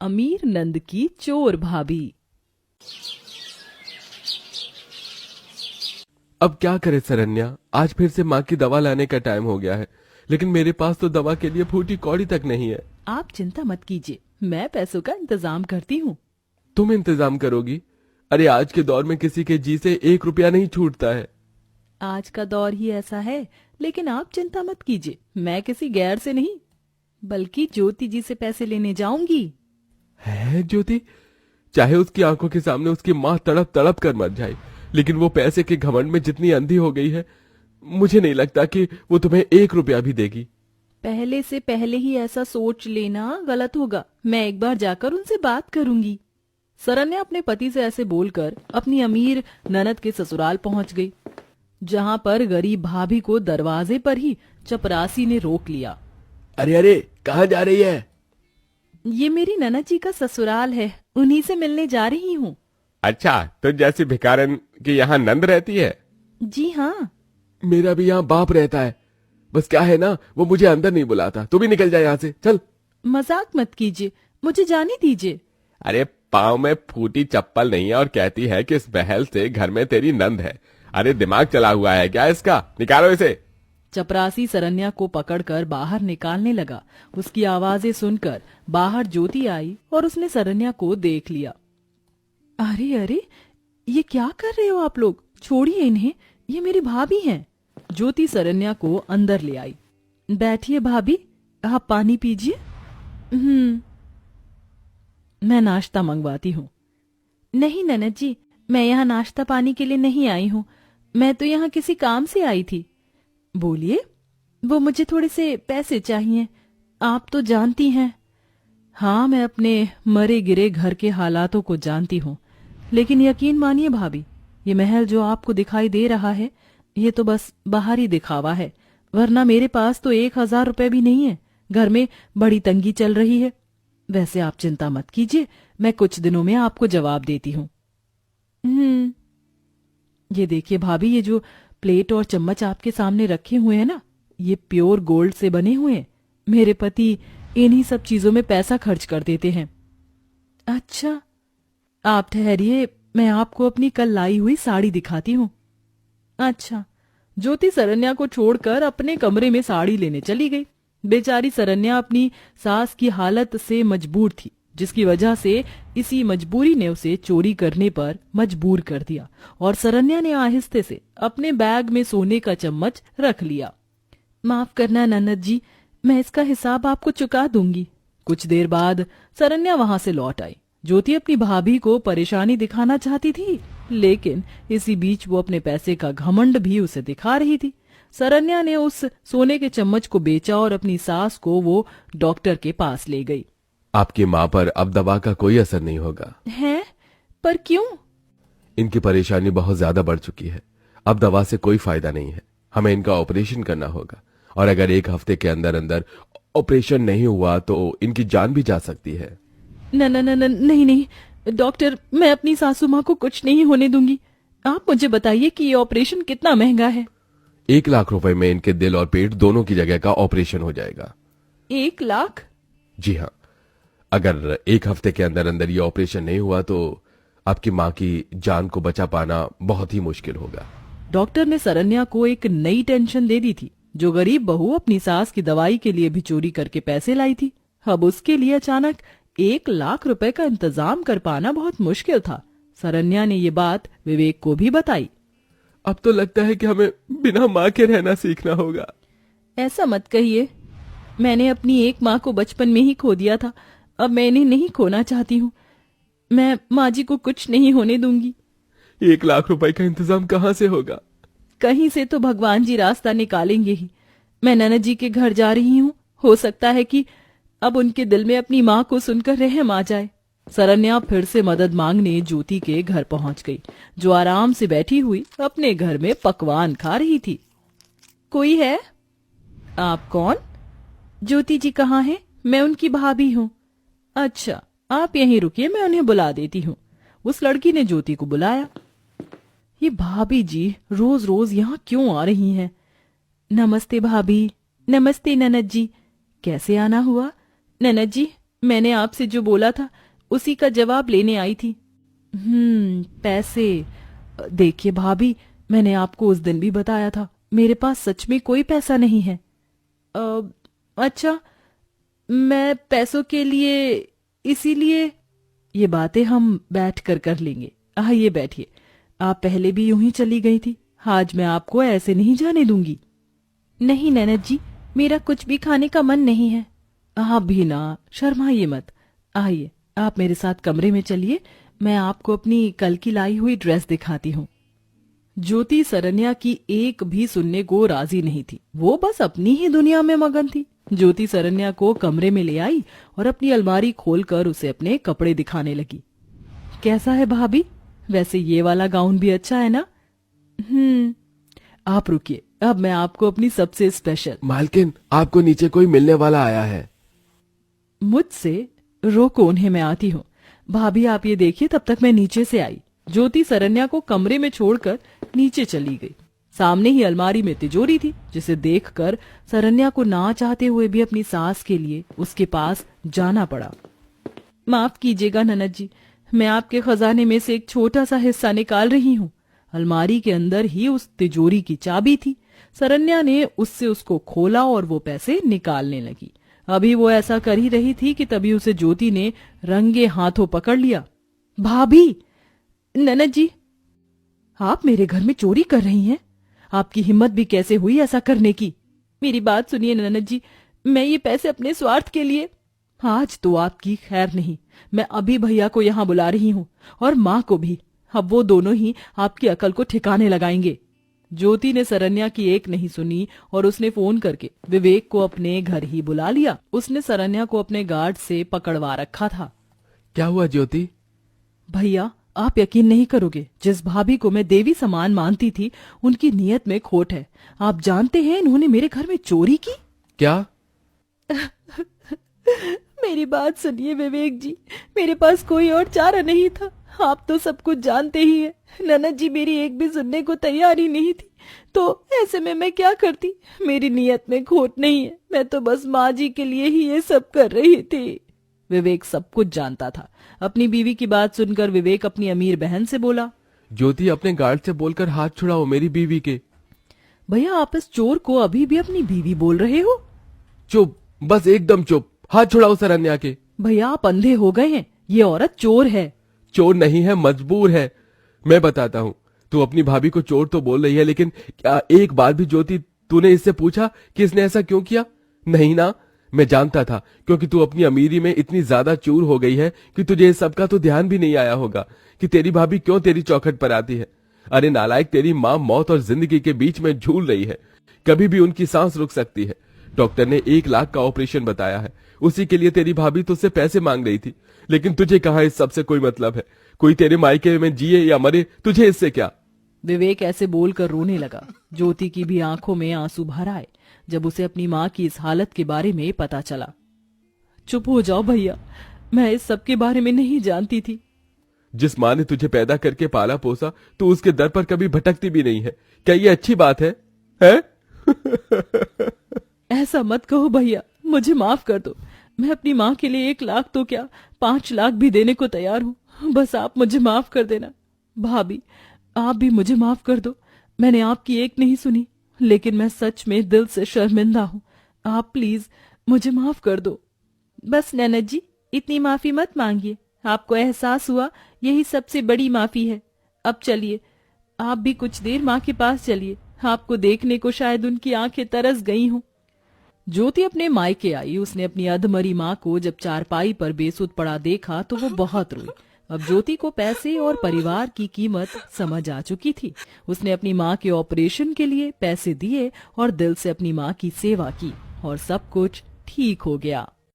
अमीर नंद की चोर भाभी। अब क्या करे सरन्या, आज फिर से माँ की दवा लाने का टाइम हो गया है, लेकिन मेरे पास तो दवा के लिए फूटी कौड़ी तक नहीं है। आप चिंता मत कीजिए, मैं पैसों का इंतजाम करती हूँ। तुम इंतजाम करोगी? अरे आज के दौर में किसी के जी से 1 रुपया नहीं छूटता है। आज का दौर ही ऐसा है, लेकिन आप चिंता मत कीजिए, मैं किसी गैर से नहीं बल्कि ज्योति जी से पैसे लेने जाऊंगी। है ज्योति? चाहे उसकी आंखों के सामने उसकी माँ तड़प तड़प कर मर जाए, लेकिन वो पैसे के घमंड में जितनी अंधी हो गई है, मुझे नहीं लगता कि वो तुम्हें 1 रुपया भी देगी। पहले से पहले ही ऐसा सोच लेना गलत होगा। मैं एक बार जाकर उनसे बात करूंगी। सरन्या अपने पति से ऐसे बोलकर अपनी अमीर ननद के ससुराल पहुंच गई, जहां पर गरीब भाभी को दरवाजे पर ही चपरासी ने रोक लिया। अरे अरे, कहाँ जा रही है? ये मेरी ननद जी का ससुराल है, उन्हीं से मिलने जा रही हूँ। अच्छा, तो जैसी भिखारन की यहाँ नंद रहती है? जी हाँ। मेरा भी यहाँ बाप रहता है, बस क्या है ना, वो मुझे अंदर नहीं बुलाता। तू भी निकल जा यहाँ से, चल। मजाक मत कीजिए, मुझे जाने दीजिए। अरे पाँव में फूटी चप्पल नहीं है और कहती है कि इस बहल से घर में तेरी नंद है। अरे दिमाग चला हुआ है क्या इसका? निकालो इसे। चपरासी सरन्या को पकड़कर बाहर निकालने लगा। उसकी आवाजें सुनकर बाहर ज्योति आई और उसने सरन्या को देख लिया। अरे अरे, ये क्या कर रहे हो आप लोग? छोड़िए इन्हें, ये मेरी भाभी हैं। ज्योति सरन्या को अंदर ले आई। बैठिए भाभी, आप पानी पीजिए। मैं नाश्ता मंगवाती हूँ। नहीं ननद जी, मैं यहाँ नाश्ता पानी के लिए नहीं आई हूँ, मैं तो यहाँ किसी काम से आई थी। बोलिए। वो मुझे थोड़े से पैसे चाहिए, आप तो जानती हैं। हाँ, मैं अपने मरे गिरे घर के हालातों को जानती हूँ, लेकिन यकीन मानिए भाभी, ये महल जो आपको दिखाई दे रहा है, ये तो बस बाहरी दिखावा है, वरना मेरे पास तो 1,000 रुपए भी नहीं है। घर में बड़ी तंगी चल रही है। वैसे आप चिंता मत कीजिए, मैं कुछ दिनों में आपको जवाब देती हूँ। ये देखिए भाभी, ये जो प्लेट और चम्मच आपके सामने रखे हुए हैं ना, ये प्योर गोल्ड से बने हुए हैं। मेरे पति इन्हीं सब चीजों में पैसा खर्च कर देते हैं। अच्छा, आप ठहरिए, मैं आपको अपनी कल लाई हुई साड़ी दिखाती हूँ। अच्छा। ज्योति सरन्या को छोड़कर अपने कमरे में साड़ी लेने चली गई। बेचारी सरन्या अपनी सास की हालत से मजबूर थी, जिसकी वजह से इसी मजबूरी ने उसे चोरी करने पर मजबूर कर दिया और सरन्या ने आहिस्ते से अपने बैग में सोने का चम्मच रख लिया। माफ करना ननद जी, मैं इसका हिसाब आपको चुका दूंगी। कुछ देर बाद सरन्या वहां से लौट आई। ज्योति अपनी भाभी को परेशानी दिखाना चाहती थी, लेकिन इसी बीच वो अपने पैसे का घमंड भी उसे दिखा रही थी। सरन्या ने उस सोने के चम्मच को बेचा और अपनी सास को वो डॉक्टर के पास ले गई। आपकी माँ पर अब दवा का कोई असर नहीं होगा। है? पर क्यों? इनकी परेशानी बहुत ज्यादा बढ़ चुकी है, अब दवा से कोई फायदा नहीं है। हमें इनका ऑपरेशन करना होगा, और अगर 1 हफ्ते के अंदर अंदर ऑपरेशन नहीं हुआ तो इनकी जान भी जा सकती है। नहीं नहीं डॉक्टर, मैं अपनी सासू माँ को कुछ नहीं होने दूंगी। आप मुझे बताइए कि ये ऑपरेशन कितना महंगा है। 1 लाख रुपए में इनके दिल और पेट दोनों की जगह का ऑपरेशन हो जाएगा। 1 लाख? जी हाँ, अगर 1 हफ्ते के अंदर अंदर ये ऑपरेशन नहीं हुआ तो आपकी माँ की जान को बचा पाना बहुत ही मुश्किल होगा। डॉक्टर ने सरन्या को एक नई टेंशन दे दी थी। जो गरीब बहू अपनी सास की दवाई के लिए भी चोरी करके पैसे लाई थी, अब उसके लिए अचानक 1 लाख रुपए का इंतजाम कर पाना बहुत मुश्किल था। सरन्या ने ये बात विवेक को भी बताई। अब तो लगता है कि हमें बिना माँ के रहना सीखना होगा। ऐसा मत कहिए, मैंने अपनी एक माँ को बचपन में ही खो दिया था, अब मैं इन्हें नहीं खोना चाहती हूँ। मैं माँ जी को कुछ नहीं होने दूंगी। 1 लाख रुपए का इंतजाम कहाँ से होगा? कहीं से तो भगवान जी रास्ता निकालेंगे ही। मैं ननद जी के घर जा रही हूँ, हो सकता है कि अब उनके दिल में अपनी माँ को सुनकर रहम आ जाए। सरन्या फिर से मदद मांगने ज्योति के घर पहुंच गई, जो आराम से बैठी हुई अपने घर में पकवान खा रही थी। कोई है? आप कौन? ज्योति जी कहाँ हैं? मैं उनकी भाभी हूँ। अच्छा, आप यहीं रुकिए, मैं उन्हें बुला देती हूँ। उस लड़की ने ज्योति को बुलाया। ये भाभी जी रोज रोज यहाँ क्यों आ रही हैं? नमस्ते भाभी। नमस्ते ननद जी। कैसे आना हुआ? ननद जी, मैंने आपसे जो बोला था उसी का जवाब लेने आई थी। पैसे। देखिए भाभी, मैंने आपको उस दिन भी बताया था मेरे पास सच में कोई पैसा नहीं है। अच्छा, मैं पैसों के लिए, इसीलिए ये बातें हम बैठ कर कर लेंगे। आइए बैठिए। आप पहले भी यूं ही चली गई थी, आज मैं आपको ऐसे नहीं जाने दूंगी। नहीं ननद जी, मेरा कुछ भी खाने का मन नहीं है। आप भी ना, शर्माइए मत। आइए, आप मेरे साथ कमरे में चलिए, मैं आपको अपनी कल की लाई हुई ड्रेस दिखाती हूँ। ज्योति सरन्या की एक भी सुनने को राजी नहीं थी, वो बस अपनी ही दुनिया में मगन थी। ज्योति सरन्या को कमरे में ले आई और अपनी अलमारी खोलकर उसे अपने कपड़े दिखाने लगी। कैसा है भाभी? वैसे ये वाला गाउन भी अच्छा है ना? आप रुकिए, अब मैं आपको अपनी सबसे स्पेशल। मालकिन, आपको नीचे कोई मिलने वाला आया है। मुझसे? रोको उन्हें, मैं आती हूँ। भाभी आप ये देखिए, तब तक मैं नीचे से आई। ज्योति सरन्या को कमरे में छोड़कर नीचे चली गई। सामने ही अलमारी में तिजोरी थी, जिसे देखकर सरन्या को ना चाहते हुए भी अपनी सास के लिए उसके पास जाना पड़ा। माफ कीजिएगा ननद जी, मैं आपके खजाने में से एक छोटा सा हिस्सा निकाल रही हूँ। अलमारी के अंदर ही उस तिजोरी की चाबी थी। सरन्या ने उससे उसको खोला और वो पैसे निकालने लगी। अभी वो ऐसा कर ही रही थी कि तभी उसे ज्योति ने रंगे हाथों पकड़ लिया। भाभी! ननद जी, आप मेरे घर में चोरी कर रही हैं? आपकी हिम्मत भी कैसे हुई ऐसा करने की? मेरी बात सुनिए ननद जी, मैं ये पैसे अपने स्वार्थ के लिए। आज तो आपकी खैर नहीं, मैं अभी भैया को यहाँ बुला रही हूँ और माँ को भी। अब वो दोनों ही आपकी अकल को ठिकाने लगाएंगे। ज्योति ने सरन्या की एक नहीं सुनी और उसने फोन करके विवेक को अपने घर ही बुला लिया। उसने सरन्या को अपने गार्ड से पकड़वा रखा था। क्या हुआ ज्योति? भैया, आप यकीन नहीं करोगे, जिस भाभी को मैं देवी समान मानती थी, उनकी नीयत में खोट है। आप जानते हैं इन्होंने मेरे घर में चोरी की। क्या? मेरी बात सुनिए विवेक जी, मेरे पास कोई और चारा नहीं था। आप तो सब कुछ जानते ही हैं। ननद जी मेरी एक भी सुनने को तैयार ही नहीं थी, तो ऐसे में मैं क्या करती? मेरी नीयत में खोट नहीं है, मैं तो बस माँ जी के लिए ही ये सब कर रही थी। विवेक सब कुछ जानता था। अपनी बीवी की बात सुनकर विवेक अपनी अमीर बहन से बोला, ज्योति, अपने गार्ड से बोलकर हाथ छुड़ाओ मेरी बीवी के। भैया आप इस चोर को अभी भी अपनी बीवी बोल रहे हो? चुप, बस एकदम चुप। हाथ छुड़ाओ सरन्या के। भैया आप अंधे हो गए हैं, ये औरत चोर है। चोर नहीं है, मजबूर है। मैं बताता हूँ। तू अपनी भाभी को चोर तो बोल रही है, लेकिन क्या एक बार भी ज्योति तूने इससे पूछा कि इसने ऐसा क्यों किया? नहीं ना? मैं जानता था, क्योंकि तू अपनी अमीरी में इतनी ज्यादा चूर हो गई है कि तुझे इस सब का तो ध्यान भी नहीं आया होगा कि तेरी भाभी क्यों तेरी चौखट पर आती है। अरे नालायक, तेरी माँ मौत और जिंदगी के बीच में झूल रही है। कभी भी उनकी सांस रुक सकती है। डॉक्टर ने 1 लाख का ऑपरेशन बताया है। उसी के लिए तेरी भाभी तुझसे पैसे मांग रही थी, लेकिन तुझे कहाँ इस सब से कोई मतलब है? कोई तेरे मायके में जिए या मरे, तुझे इससे क्या? विवेक ऐसे बोलकर रोने लगा। ज्योति की भी आंखों में आंसू भर आए जब उसे अपनी माँ की इस हालत के बारे में पता चला। चुप हो जाओ भैया, मैं इस सब के बारे में नहीं जानती थी। जिस माँ ने तुझे पैदा करके पाला पोसा, तू उसके दर पर कभी भटकती भी नहीं है। क्या ये अच्छी बात है? ऐसा मत कहो भैया, मुझे माफ कर दो। मैं अपनी माँ के लिए 1 लाख तो क्या 5 लाख भी देने को तैयार हूँ। बस आप मुझे माफ कर देना। भाभी आप भी मुझे माफ कर दो। मैंने आपकी एक नहीं सुनी, लेकिन मैं सच में दिल से शर्मिंदा हूँ। आप प्लीज मुझे माफ कर दो। बस ननद जी, इतनी माफी मत मांगिए। आपको एहसास हुआ, यही सबसे बड़ी माफी है। अब चलिए, आप भी कुछ देर माँ के पास चलिए। आपको देखने को शायद उनकी आंखें तरस गई हों। ज्योति अपने मायके आई। उसने अपनी अधमरी माँ को जब चारपाई पर बेसुध पड़ा देखा तो वो बहुत रोई। अब ज्योति को पैसे और परिवार की कीमत समझ आ चुकी थी। उसने अपनी माँ के ऑपरेशन के लिए पैसे दिए और दिल से अपनी माँ की सेवा की और सब कुछ ठीक हो गया।